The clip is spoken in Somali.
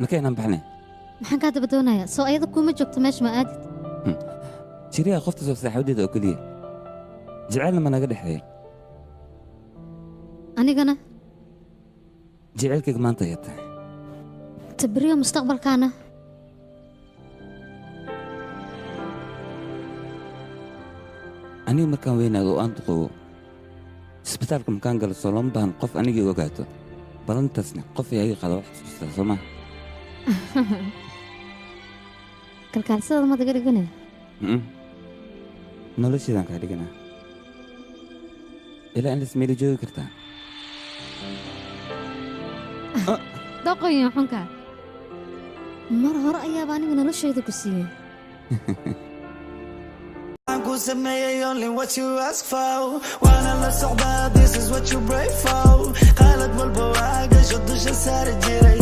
مكان بحني maxaan kaa daba doonayaa soo ayada kuma joogto meesha ma aadid شريها خفت سوف ساحودي ذو كلية جعلنا ما نقدر حيل anigana جعلك ما أنت يتا tabriyo mustaqbalkaana أنا مكان وين أنت قو سبتالك مكان قال الصالون بان قف أنا جي وقعته بلن تسنى قف يا خلاص واحد سما kalkaalsada ma daga dhiganay noloshaydan kaa dhiganaa ilaa in lasmeeli joogi kartaa doqoyo xunka mar hore ayaaba anigu noloshayda ku siiyey only what you ask for وانا لا صعبة this is what you pray for قالت بالبواقة شو الدش السار الجري